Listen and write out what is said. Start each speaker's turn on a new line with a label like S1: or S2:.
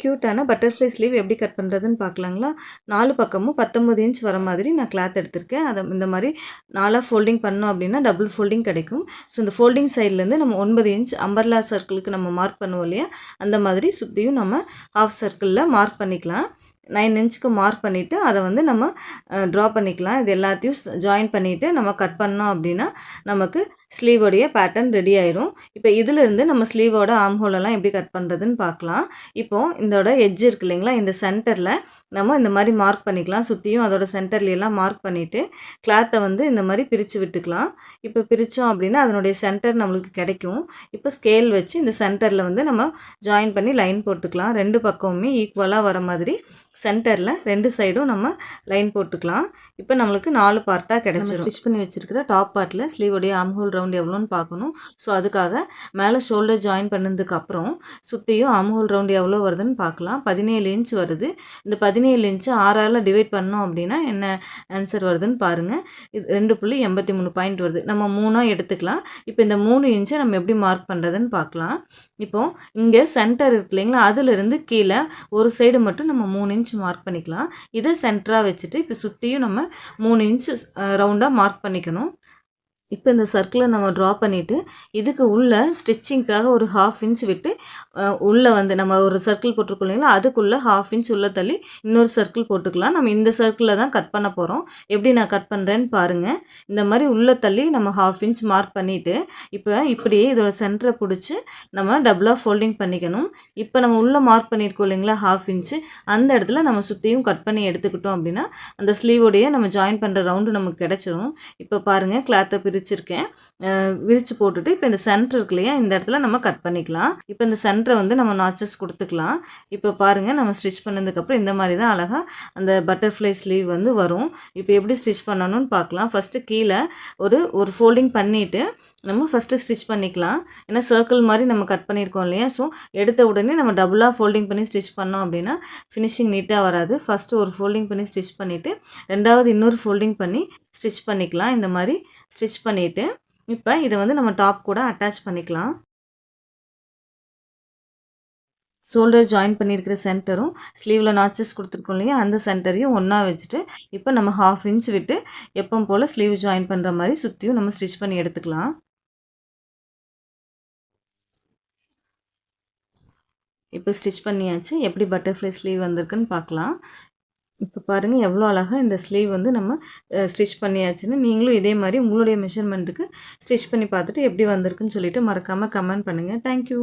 S1: க்யூட்டான butterfly sleeve எப்படி cut பண்ணுறதுன்னு பார்க்கலாங்களா? 4 பக்கமும் 19 இன்ச் வர மாதிரி நான் கிளாத் எடுத்திருக்கேன். அதை இந்த மாதிரி 4ஆக ஃபோல்டிங் பண்ணோம் அப்படின்னா டபுள் ஃபோல்டிங் கிடைக்கும். ஸோ இந்த ஃபோல்டிங் சைட்லேருந்து நம்ம 9 இன்ச் அம்பர்லா சர்க்கிளுக்கு நம்ம மார்க் பண்ணுவோம் இல்லையா, அந்த மாதிரி சுற்றியும் நம்ம ஹாஃப் சர்க்கிளில் மார்க் பண்ணிக்கலாம். 9 இன்ச்சுக்கு மார்க் பண்ணிவிட்டு அதை வந்து நம்ம ட்ரா பண்ணிக்கலாம். இது எல்லாத்தையும் ஜாயின் பண்ணிவிட்டு நம்ம கட் பண்ணோம் அப்படின்னா நமக்கு ஸ்லீவோடைய பேட்டர்ன் ரெடி ஆயிரும். இப்போ இதிலிருந்து நம்ம ஸ்லீவோட ஆர்ம் ஹோலெல்லாம் எப்படி கட் பண்ணுறதுன்னு பார்க்கலாம். இப்போது இதோட எட்ஜ் இருக்கு இல்லைங்களா, இந்த சென்டரில் நம்ம இந்த மாதிரி மார்க் பண்ணிக்கலாம். சுற்றியும் அதோட சென்டர்லாம் மார்க் பண்ணிவிட்டு கிளாத்தை வந்து இந்த மாதிரி பிரித்து விட்டுக்கலாம். இப்போ பிரித்தோம் அப்படின்னா அதனுடைய சென்டர் நம்மளுக்கு கிடைக்கும். இப்போ ஸ்கேல் வச்சு இந்த சென்டரில் வந்து நம்ம ஜாயின் பண்ணி லைன் போட்டுக்கலாம். 2 பக்கமுமே ஈக்குவலாக வர மாதிரி சென்டரில் 2 சைடும் நம்ம லைன் போட்டுக்கலாம். இப்போ நம்மளுக்கு 4 பார்ட்டாக கிடச்சிடும். ஸ்டிச் பண்ணி வச்சுருக்கிற டாப் பார்ட்டில் ஸ்லீவோடைய ஆர்ம் ஹோல் ரவுண்ட் எவ்வளோன்னு பார்க்கணும். ஸோ அதுக்காக மேலே ஷோல்டர் ஜாயின் பண்ணதுக்கப்புறம் சுற்றியும் ஆர்ம் ஹோல் ரவுண்ட் எவ்வளோ வருதுன்னு பார்க்கலாம். 17 இன்ச் வருது. இந்த 17 இன்ச்சு 6ஆல் டிவைட் பண்ணோம் அப்படின்னா என்ன ஆன்சர் வருதுன்னு பாருங்கள். இது 2.83 பாயிண்ட் வருது. நம்ம 3ஆக எடுத்துக்கலாம். இப்போ இந்த 3 இன்ச்சை நம்ம எப்படி மார்க் பண்ணுறதுன்னு பார்க்கலாம். இப்போது இங்கே சென்டர் இருக்கு இல்லைங்களா, அதிலிருந்து கீழே ஒரு சைடு மட்டும் நம்ம 3 இன்ச் மார்க் பண்ணிக்கலாம். இதை சென்டராக வச்சுட்டு இப்போ சுற்றியும் நம்ம 3 இன்ச் ரவுண்டாக மார்க் பண்ணிக்கணும். இப்போ இந்த சர்க்கிளை நம்ம ட்ரா பண்ணிவிட்டு இதுக்கு உள்ளே ஸ்டிச்சிங்க்காக ஒரு 1/2 இன்ச் விட்டு உள்ளே வந்து நம்ம ஒரு சர்க்கிள் போட்டிருக்கோம் இல்லைங்களா, அதுக்குள்ளே 1/2 இன்ச் உள்ளே தள்ளி இன்னொரு சர்க்கிள் போட்டுக்கலாம். நம்ம இந்த சர்க்கிளில் தான் கட் பண்ண போகிறோம். எப்படி நான் கட் பண்ணுறேன்னு பாருங்கள். இந்த மாதிரி உள்ளே தள்ளி நம்ம 1/2 இன்ச் மார்க் பண்ணிவிட்டு இப்போ இப்படியே இதோட சென்டரை பிடிச்சி நம்ம டபுளாக ஃபோல்டிங் பண்ணிக்கணும். இப்போ நம்ம உள்ளே மார்க் பண்ணியிருக்கோம் இல்லைங்களா 1/2 இன்ச்சு, அந்த இடத்துல நம்ம சுற்றியும் கட் பண்ணி எடுத்துக்கிட்டோம் அப்படின்னா அந்த ஸ்லீவோடைய நம்ம ஜாயின் பண்ணுற ரவுண்டு நமக்கு கிடச்சிரும். இப்போ பாருங்கள், கிளாத்தை விரிச்சிருக்கேன். விரித்து போட்டுட்டு இப்போ இந்த சென்டர் இருக்கு இல்லையா, இந்த இடத்துல நம்ம கட் பண்ணிக்கலாம். இப்போ இந்த சென்டரை வந்து நம்ம நாச்சஸ் கொடுத்துக்கலாம். இப்போ பாருங்கள், நம்ம ஸ்டிச் பண்ணதுக்கப்புறம் இந்த மாதிரி தான் அழகாக அந்த பட்டர்ஃப்ளை ஸ்லீவ் வந்து வரும். இப்போ எப்படி ஸ்டிச் பண்ணணும்னு பார்க்கலாம். ஃபஸ்ட்டு கீழே ஒரு ஃபோல்டிங் பண்ணிவிட்டு நம்ம ஃபஸ்ட்டு ஸ்டிச் பண்ணிக்கலாம். ஏன்னா சர்க்கிள் மாதிரி நம்ம கட் பண்ணியிருக்கோம் இல்லையா, ஸோ எடுத்த உடனே நம்ம டபுளாக ஃபோல்டிங் பண்ணி ஸ்டிச் பண்ணோம் அப்படின்னா ஃபினிஷிங் நீட்டாக வராது. ஃபஸ்ட்டு ஒரு ஃபோல்டிங் பண்ணி ஸ்டிச் பண்ணிவிட்டு ரெண்டாவது இன்னொரு ஃபோல்டிங் பண்ணி ஸ்டிச் பண்ணிக்கலாம். இந்த மாதிரி ஸ்டிச் பண்ணிவிட்டு இப்போ இதை வந்து நம்ம டாப் கூட அட்டாச் பண்ணிக்கலாம். ஷோல்டர் ஜாயின் பண்ணியிருக்கிற சென்டரும் ஸ்லீவில் நாச்சஸ் கொடுத்துருக்கோம் இல்லையா, அந்த சென்டரையும் ஒன்றா வச்சுட்டு இப்போ நம்ம 1/2 இன்ச் விட்டு எப்பவும் போல் ஸ்லீவ் ஜாயின் பண்ணுற மாதிரி சுற்றியும் நம்ம ஸ்டிச் பண்ணி எடுத்துக்கலாம். இப்போ ஸ்டிச் பண்ணியாச்சு. எப்படி பட்டர்ஃப்ளை ஸ்லீவ் வந்திருக்குன்னு பார்க்கலாம். இப்போ பாருங்கள் எவ்வளோ அழகாக இந்த ஸ்லீவ் வந்து நம்ம ஸ்டிச் பண்ணியாச்சுன்னு. நீங்களும் இதே மாதிரி உங்களுடைய மெஷர்மெண்ட்டுக்கு ஸ்டிச் பண்ணி பார்த்துட்டு எப்படி வந்திருக்குன்னு சொல்லிவிட்டு மறக்காமல் கமெண்ட் பண்ணுங்கள். தேங்க்யூ.